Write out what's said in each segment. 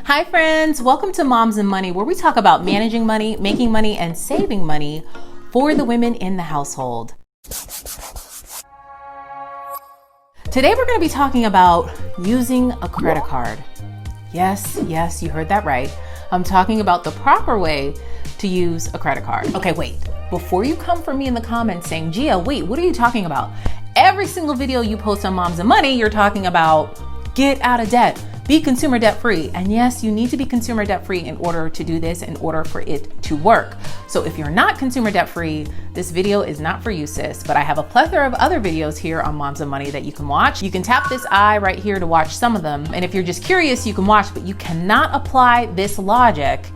Hi friends, welcome to Moms and Money, where we talk about managing money, making money, and saving money for the women in the household. Today we're going to be talking about using a credit card. Yes, you heard that right. I'm talking about the proper way to use a credit card. Okay, wait. Before you come for me in the comments saying, Gia, wait, what are you talking about? Every single video you post on Moms and Money, you're talking about get out of debt. Be consumer debt free. And yes, you need to be consumer debt free in order to do this, in order for it to work. So if you're not consumer debt free, this video is not for you, sis. But I have a plethora of other videos here on Moms and Money that you can watch. You can tap this eye right here to watch some of them. And if you're just curious, you can watch, but you cannot apply this logic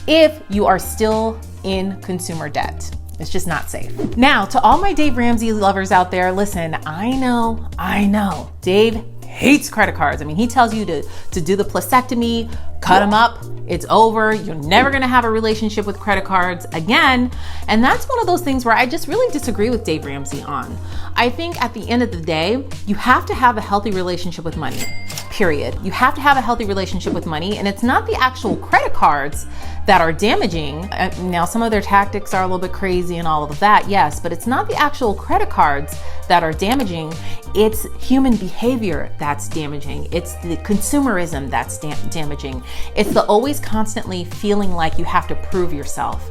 if you are still in consumer debt. It's just not safe. Now, to all my Dave Ramsey lovers out there, listen, I know, Dave hates credit cards. I mean, he tells you to do the plastectomy, cut them up, it's over. You're never gonna have a relationship with credit cards again. And that's one of those things where I just really disagree with Dave Ramsey on. I think at the end of the day, you have to have a healthy relationship with money, period. You have to have a healthy relationship with money, and it's not the actual credit cards that are damaging. Now, some of their tactics are a little bit crazy and all of that, yes, but it's not the actual credit cards that are damaging. It's human behavior that's damaging. It's the consumerism that's damaging. It's the always constantly feeling like you have to prove yourself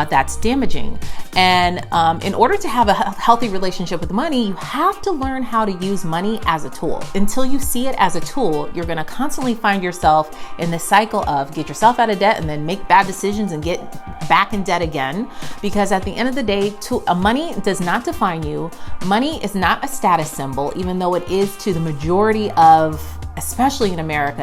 that's damaging. And in order to have a healthy relationship with money, you have to learn how to use money as a tool. Until you see it as a tool, you're gonna constantly find yourself in this cycle of get yourself out of debt and then make bad decisions and get back in debt again. Because at the end of the day, money does not define you. Money is not a status symbol, even though it is to the majority of, especially in America,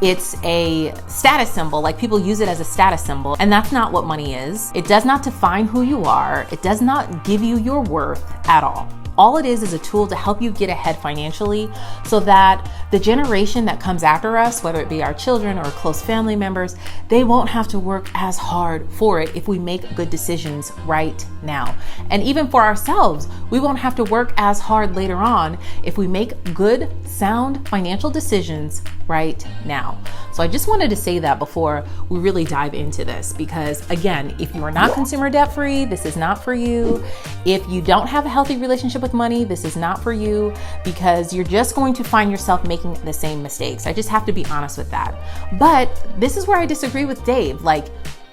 it's a status symbol. Like, people use it as a status symbol, and that's not what money is. It does not define who you are. It does not give you your worth at all. All it is a tool to help you get ahead financially so that the generation that comes after us, whether it be our children or close family members, they won't have to work as hard for it if we make good decisions right now. And even for ourselves, we won't have to work as hard later on if we make good, sound financial decisions right now. So I just wanted to say that before we really dive into this, because again, if you are not consumer debt free, this is not for you. If you don't have a healthy relationship with money, this is not for you, because you're just going to find yourself making the same mistakes. I just have to be honest with that. But this is where I disagree with Dave. Like,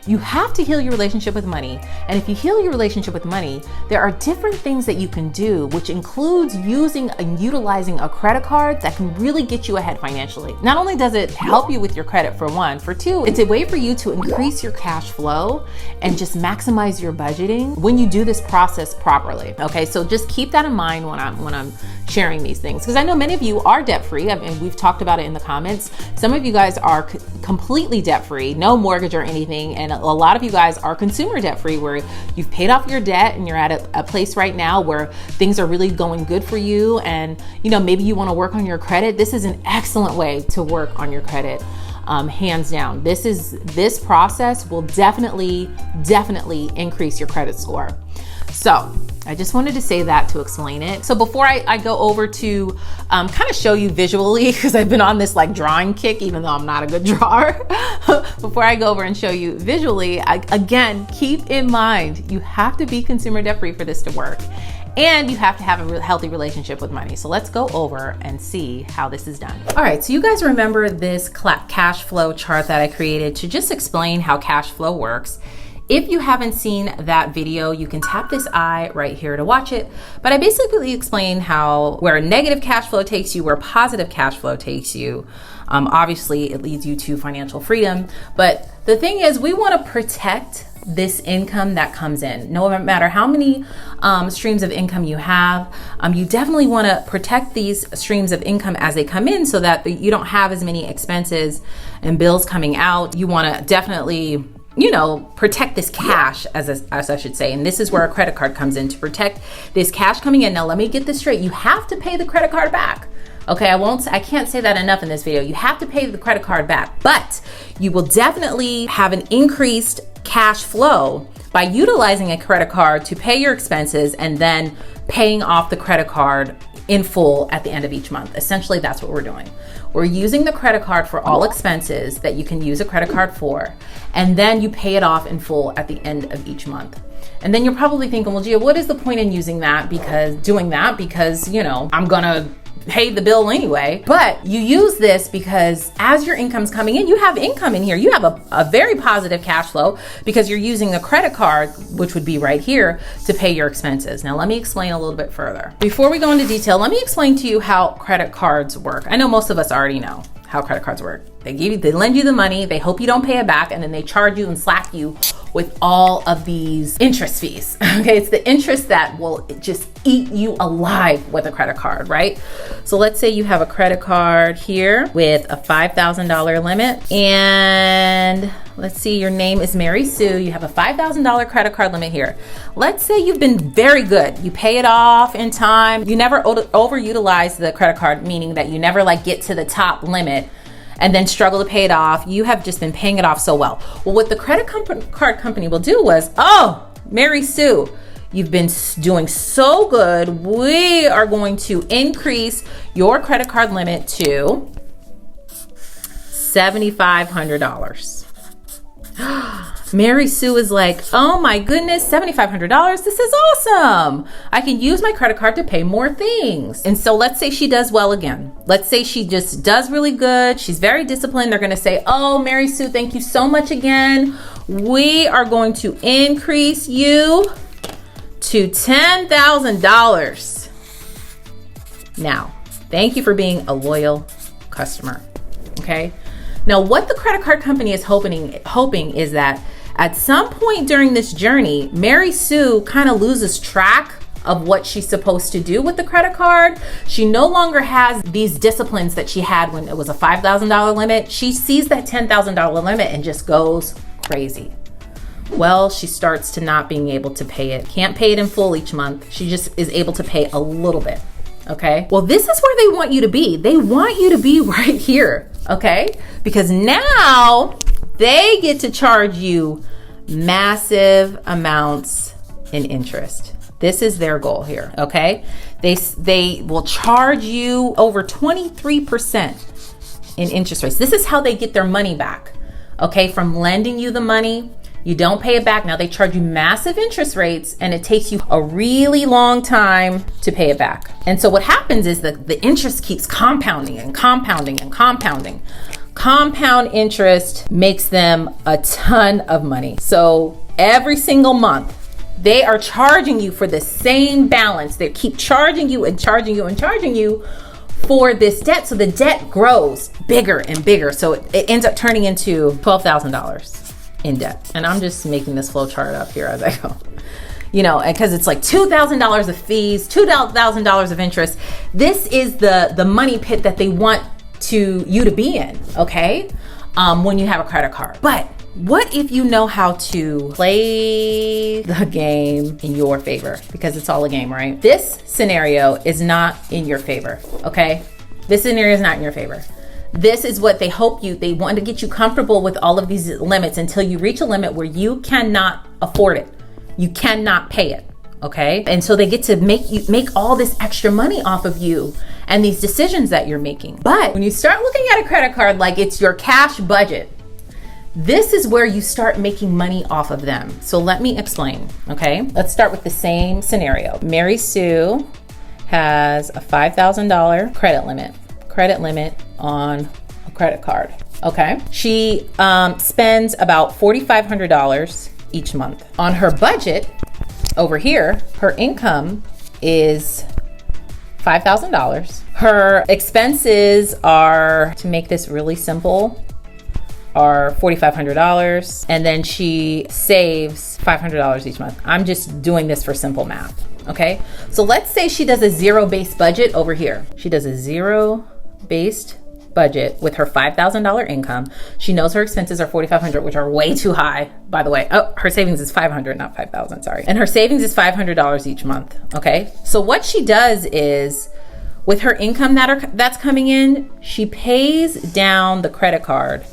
you have to heal your relationship with money. And if you heal your relationship with money, there are different things that you can do, which includes using and utilizing a credit card that can really get you ahead financially. Not only does it help you with your credit, for one, for two, it's a way for you to increase your cash flow and just maximize your budgeting when you do this process properly. Okay, so just keep that in mind when I'm sharing these things, because I know many of you are debt free. I mean, we've talked about it in the comments. Some of you guys are completely debt free, no mortgage or anything, and a lot of you guys are consumer debt free, where you've paid off your debt and you're at a place right now where things are really going good for you, and maybe you want to work on your credit. This is an excellent way to work on your credit. Hands down. This process will definitely increase your credit score. So I just wanted to say that to explain it. So before I go over to kind of show you visually, because I've been on this like drawing kick, even though I'm not a good drawer. Before I go over and show you visually, again, keep in mind, you have to be consumer debt free for this to work. And you have to have a healthy relationship with money. So let's go over and see how this is done. All right, so you guys remember this cash flow chart that I created to just explain how cash flow works. If you haven't seen that video, you can tap this eye right here to watch it. But I basically explain where negative cash flow takes you, where positive cash flow takes you. Obviously, it leads you to financial freedom. But the thing is, we want to protect this income that comes in. No matter how many streams of income you have, you definitely want to protect these streams of income as they come in so that you don't have as many expenses and bills coming out. You want to definitely protect this cash, as I should say. And this is where a credit card comes in, to protect this cash coming in. Now, let me get this straight. You have to pay the credit card back. Okay, I can't say that enough in this video. You have to pay the credit card back, but you will definitely have an increased cash flow by utilizing a credit card to pay your expenses and then paying off the credit card in full at the end of each month. Essentially, that's what we're doing. We're using the credit card for all expenses that you can use a credit card for, and then you pay it off in full at the end of each month. And then you're probably thinking, well, Gia, what is the point in using that? Because, you know, I'm gonna pay the bill anyway. But you use this because as your income's coming in, you have income in here. You have a very positive cash flow because you're using a credit card, which would be right here, to pay your expenses. Now, let me explain a little bit further. Before we go into detail, let me explain to you how credit cards work. I know most of us already know how credit cards work. They lend you the money, they hope you don't pay it back, and then they charge you and slap you with all of these interest fees. Okay, it's the interest that will just eat you alive with a credit card, right? So let's say you have a credit card here with a $5,000 limit, and let's see, your name is Mary Sue. You have a $5,000 credit card limit here. Let's say you've been very good. You pay it off in time. You never overutilize the credit card, meaning that you never like get to the top limit and then struggle to pay it off. You have just been paying it off so well. Well, what the credit card company will do was, oh, Mary Sue, you've been doing so good. We are going to increase your credit card limit to $7,500. Mary Sue is like, oh my goodness, $7,500. This is awesome. I can use my credit card to pay more things. And so let's say she does well again. Let's say she just does really good. She's very disciplined. They're going to say, oh, Mary Sue, thank you so much again. We are going to increase you to $10,000. Now, thank you for being a loyal customer. Okay. Now, what the credit card company is hoping is that at some point during this journey, Mary Sue kind of loses track of what she's supposed to do with the credit card. She no longer has these disciplines that she had when it was a $5,000 limit. She sees that $10,000 limit and just goes crazy. Well, she starts to not being able to pay it. Can't pay it in full each month. She just is able to pay a little bit. Okay. Well, this is where they want you to be. They want you to be right here. Okay. Because now they get to charge you massive amounts in interest. This is their goal here. Okay. They will charge you over 23% in interest rates. This is how they get their money back. Okay. From lending you the money. You don't pay it back. Now they charge you massive interest rates and it takes you a really long time to pay it back. And so what happens is that the interest keeps compounding and compounding and compounding. Compound interest makes them a ton of money. So every single month, they are charging you for the same balance. They keep charging you and charging you and charging you for this debt. So the debt grows bigger and bigger. So it ends up turning into $12,000. In debt. And I'm just making this flow chart up here as I go. You know, because it's like $2,000 of fees, $2,000 of interest. This is the money pit that they want you to be in, okay? When you have a credit card. But what if you know how to play the game in your favor? Because it's all a game, right? This scenario is not in your favor, okay? This scenario is not in your favor. This is what they want to get you comfortable with all of these limits until you reach a limit where you cannot afford it. You cannot pay it. Okay. And so they get to make all this extra money off of you and these decisions that you're making. But when you start looking at a credit card like it's your cash budget, this is where you start making money off of them. So let me explain. Okay. Let's start with the same scenario. Mary Sue has a $5,000 credit limit on a credit card. Okay. She spends about $4,500 each month. On her budget over here, her income is $5,000. Her expenses are, to make this really simple, are $4,500. And then she saves $500 each month. I'm just doing this for simple math. Okay. So let's say she does a zero-based budget over here. She does a zero-based budget with her $5,000 income. She knows her expenses are $4,500, which are way too high, by the way. Oh, her savings is $500, not $5,000, sorry. And her savings is $500 each month, okay? So what she does is, with her income that's coming in, she pays down the credit card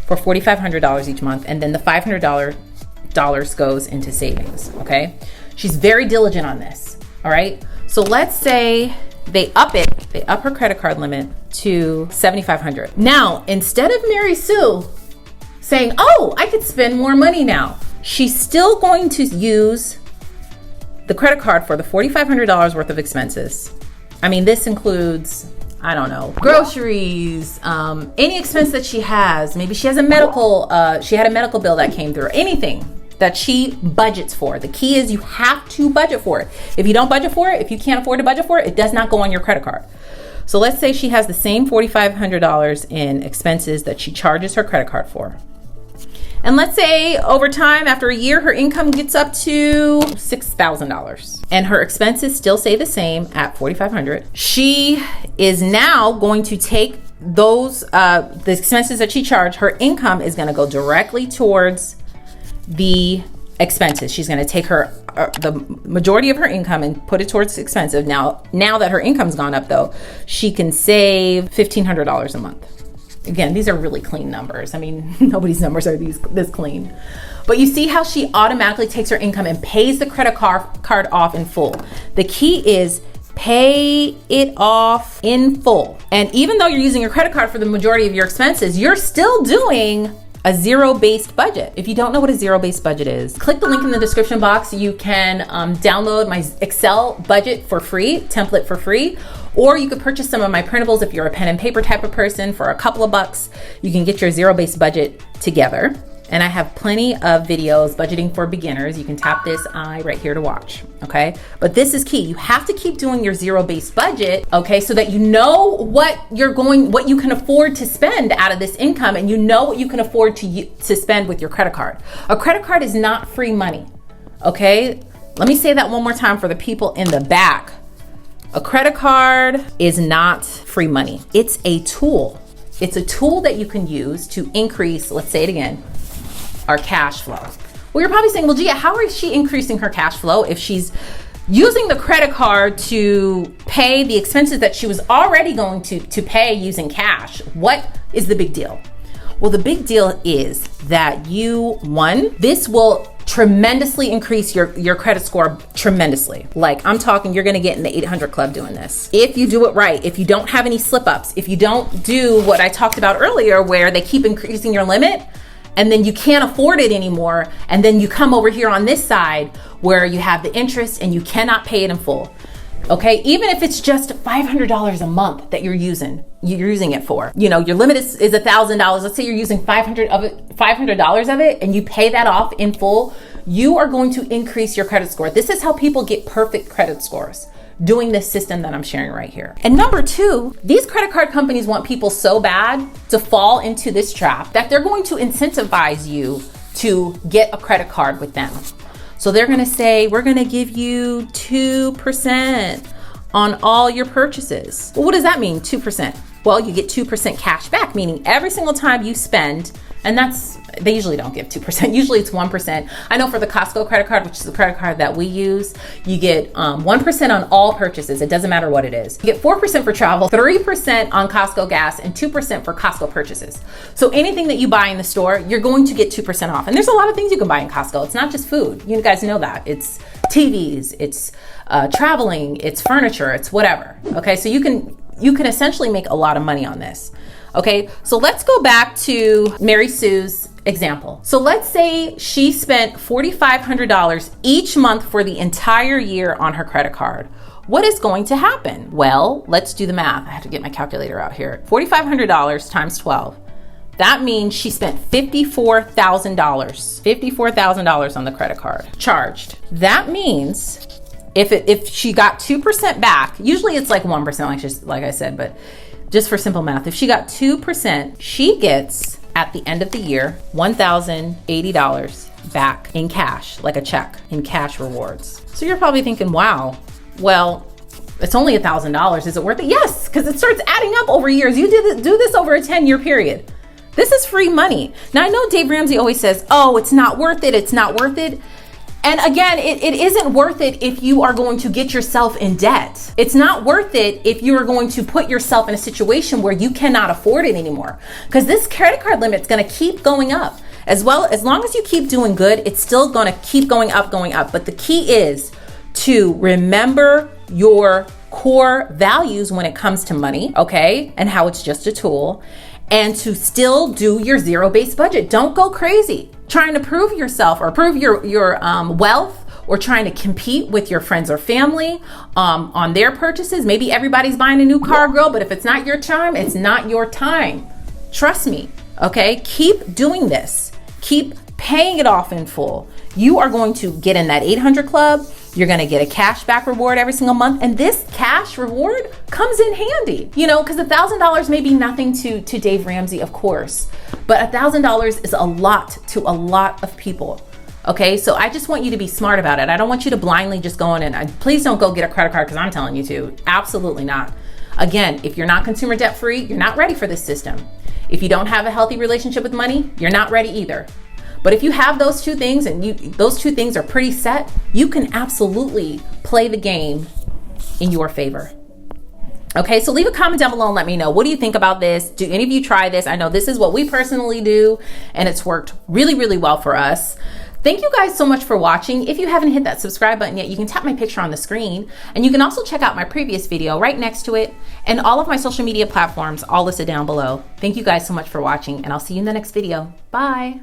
for $4,500 each month, and then the $500 goes into savings, okay? She's very diligent on this, all right? So let's say they up her credit card limit to $7,500. Now, instead of Mary Sue saying, oh, I could spend more money now, she's still going to use the credit card for the $4,500 worth of expenses. I mean, this includes, I don't know, groceries, any expense that she has. Maybe she has she had a medical bill that came through, anything that she budgets for. The key is you have to budget for it. If you don't budget for it, if you can't afford to budget for it, it does not go on your credit card. So let's say she has the same $4,500 in expenses that she charges her credit card for. And let's say over time, after a year, her income gets up to $6,000 and her expenses still stay the same at $4,500. She is now going to take those, the expenses that she charged, her income is going to go directly towards the expenses. She's going to take her the majority of her income and put it towards expenses. Now that her income's gone up though, she can save $1,500 a month. Again, these are really clean numbers. I mean, nobody's numbers are this clean. But you see how she automatically takes her income and pays the credit card off in full. The key is pay it off in full. And even though you're using your credit card for the majority of your expenses, you're still doing a zero-based budget. If you don't know what a zero-based budget is, click the link in the description box. You can download my Excel budget for free, template for free, or you could purchase some of my printables if you're a pen and paper type of person for a couple of bucks. You can get your zero-based budget together. And I have plenty of videos budgeting for beginners. You can tap this eye right here to watch, okay? But this is key. You have to keep doing your zero-based budget, okay, so that you know what you can afford to spend out of this income, and you know what you can afford to spend with your credit card. A credit card is not free money, okay? Let me say that one more time for the people in the back. A credit card is not free money. It's a tool. It's a tool that you can use to increase, let's say it again, our cash flow. Well, you're probably saying, well, Gia, how is she increasing her cash flow if she's using the credit card to pay the expenses that she was already going to pay using cash? What is the big deal? Well, the big deal is that this will tremendously increase your credit score tremendously. Like, I'm talking, you're gonna get in the 800 club doing this. If you do it right, if you don't have any slip ups, if you don't do what I talked about earlier where they keep increasing your limit, and then you can't afford it anymore, and then you come over here on this side where you have the interest and you cannot pay it in full. Okay, even if it's just $500 a month that you're using it for. You know, your limit is $1,000. Let's say you're using $500 of it, and you pay that off in full. You are going to increase your credit score. This is how people get perfect credit scores, doing this system that I'm sharing right here. And number two, these credit card companies want people so bad to fall into this trap that they're going to incentivize you to get a credit card with them. So they're gonna say, we're gonna give you 2% on all your purchases. Well, what does that mean, 2%? Well, you get 2% cash back, meaning every single time you spend, and they usually don't give 2%. Usually it's 1%. I know for the Costco credit card, which is the credit card that we use, you get 1% on all purchases. It doesn't matter what it is. You get 4% for travel, 3% on Costco gas, and 2% for Costco purchases. So anything that you buy in the store, you're going to get 2% off. And there's a lot of things you can buy in Costco. It's not just food. You guys know that. It's TVs, it's traveling, it's furniture, it's whatever. Okay, so you can essentially make a lot of money on this. Okay, so let's go back to Mary Sue's example. So let's say she spent $4,500 each month for the entire year on her credit card. What is going to happen? Well, let's do the math. I have to get my calculator out here. $4,500 times 12. That means she spent $54,000 on the credit card charged. That means if she got 2% back, usually it's like 1%, like I said, but just for simple math, if she got 2%, she gets at the end of the year $1,080 back in cash, like a check in cash rewards. So you're probably thinking, wow, well, it's only $1,000. Is it worth it? Yes, because it starts adding up over years. You do this over a 10-year period. This is free money. Now, I know Dave Ramsey always says, oh, it's not worth it. It's not worth it. And again, it isn't worth it if you are going to get yourself in debt. It's not worth it if you are going to put yourself in a situation where you cannot afford it anymore. Because this credit card limit is going to keep going up. As long as you keep doing good, it's still going to keep going up. But the key is to remember your core values when it comes to money, okay, and how it's just a tool, and to still do your zero-based budget. Don't go crazy trying to prove yourself or prove your wealth, or trying to compete with your friends or family on their purchases. Maybe everybody's buying a new car, girl, but if it's not your time, it's not your time. Trust me, okay? Keep doing this. Keep paying it off in full. You are going to get in that 800 club. You're going to get a cash back reward every single month. And this cash reward comes in handy, you know, because $1,000 may be nothing to Dave Ramsey, of course, but $1,000 is a lot to a lot of people. Okay, so I just want you to be smart about it. I don't want you to blindly just go in and please don't go get a credit card because I'm telling you to. Absolutely not. Again, if you're not consumer debt free, you're not ready for this system. If you don't have a healthy relationship with money, you're not ready either. But if you have those two things and those two things are pretty set, you can absolutely play the game in your favor. Okay, so leave a comment down below and let me know. What do you think about this? Do any of you try this? I know this is what we personally do, and it's worked really, really well for us. Thank you guys so much for watching. If you haven't hit that subscribe button yet, you can tap my picture on the screen, and you can also check out my previous video right next to it, and all of my social media platforms all listed down below. Thank you guys so much for watching, and I'll see you in the next video. Bye.